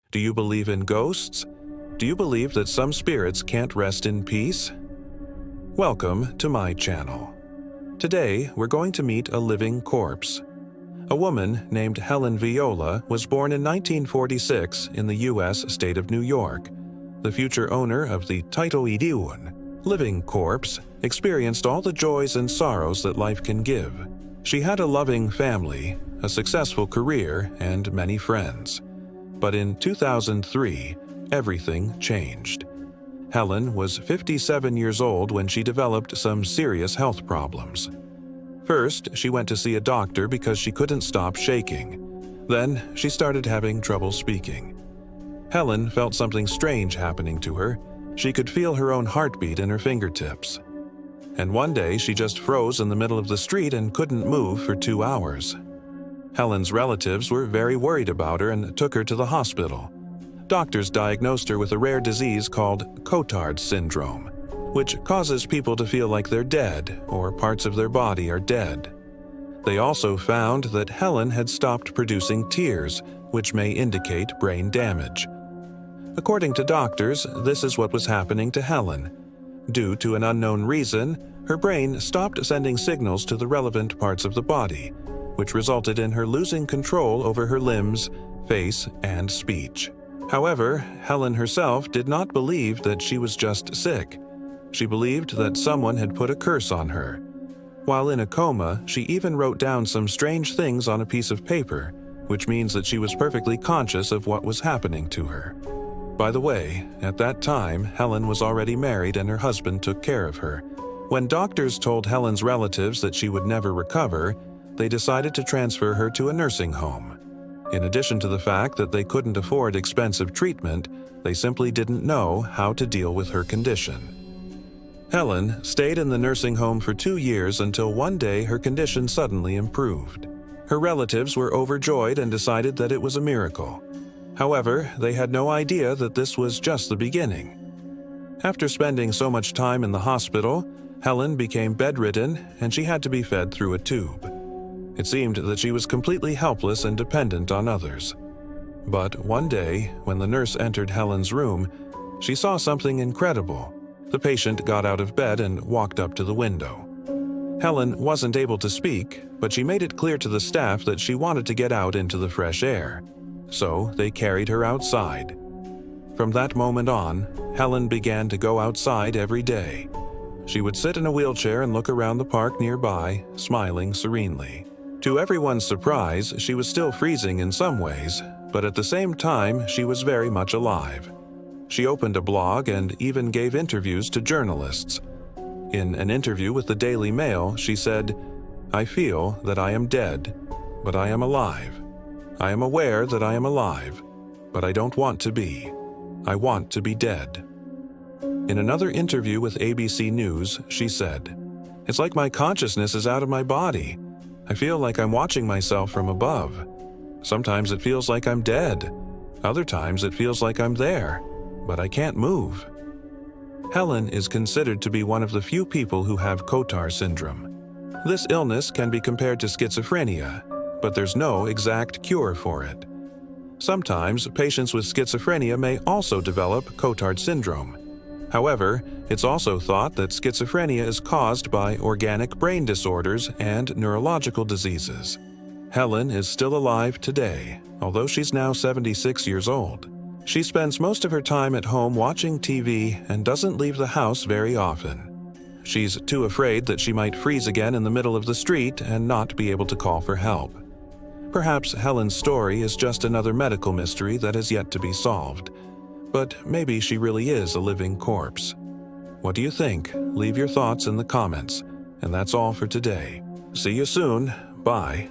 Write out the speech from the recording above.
Do you believe in ghosts? Do you believe that some spirits can't rest in peace? Welcome to my channel. Today, we're going to meet a living corpse. A woman named Helen Viola was born in 1946 in the U.S. state of New York. The future owner of the title Idiun, living corpse, experienced all the joys and sorrows that life can give. She had a loving family, a successful career, and many friends. But in 2003, everything changed. Helen was 57 years old when she developed some serious health problems. First, she went to see a doctor because she couldn't stop shaking. Then, she started having trouble speaking. Helen felt something strange happening to her. She could feel her own heartbeat in her fingertips. And one day, she just froze in the middle of the street and couldn't move for 2 hours. Helen's relatives were very worried about her and took her to the hospital. Doctors diagnosed her with a rare disease called Cotard syndrome, which causes people to feel like they're dead or parts of their body are dead. They also found that Helen had stopped producing tears, which may indicate brain damage. According to doctors, this is what was happening to Helen. Due to an unknown reason, her brain stopped sending signals to the relevant parts of the body, which resulted in her losing control over her limbs, face, and speech. However, Helen herself did not believe that she was just sick. She believed that someone had put a curse on her. While in a coma, she even wrote down some strange things on a piece of paper, which means that she was perfectly conscious of what was happening to her. By the way, at that time, Helen was already married and her husband took care of her. When doctors told Helen's relatives that she would never recover, they decided to transfer her to a nursing home. In addition to the fact that they couldn't afford expensive treatment, they simply didn't know how to deal with her condition. Helen stayed in the nursing home for 2 years until one day her condition suddenly improved. Her relatives were overjoyed and decided that it was a miracle. However, they had no idea that this was just the beginning. After spending so much time in the hospital, Helen became bedridden and she had to be fed through a tube. It seemed that she was completely helpless and dependent on others. But one day, when the nurse entered Helen's room, she saw something incredible. The patient got out of bed and walked up to the window. Helen wasn't able to speak, but she made it clear to the staff that she wanted to get out into the fresh air. So they carried her outside. From that moment on, Helen began to go outside every day. She would sit in a wheelchair and look around the park nearby, smiling serenely. To everyone's surprise, she was still freezing in some ways, but at the same time, she was very much alive. She opened a blog and even gave interviews to journalists. In an interview with the Daily Mail, she said, "I feel that I am dead, but I am alive. I am aware that I am alive, but I don't want to be. I want to be dead." In another interview with ABC News, she said, "It's like my consciousness is out of my body. I feel like I'm watching myself from above. Sometimes it feels like I'm dead. Other times it feels like I'm there, but I can't move." Helen is considered to be one of the few people who have Cotard syndrome. This illness can be compared to schizophrenia, but there's no exact cure for it. Sometimes patients with schizophrenia may also develop Cotard syndrome. However, it's also thought that schizophrenia is caused by organic brain disorders and neurological diseases. Helen is still alive today, although she's now 76 years old. She spends most of her time at home watching TV and doesn't leave the house very often. She's too afraid that she might freeze again in the middle of the street and not be able to call for help. Perhaps Helen's story is just another medical mystery that has yet to be solved. But maybe she really is a living corpse. What do you think? Leave your thoughts in the comments. And that's all for today. See you soon. Bye.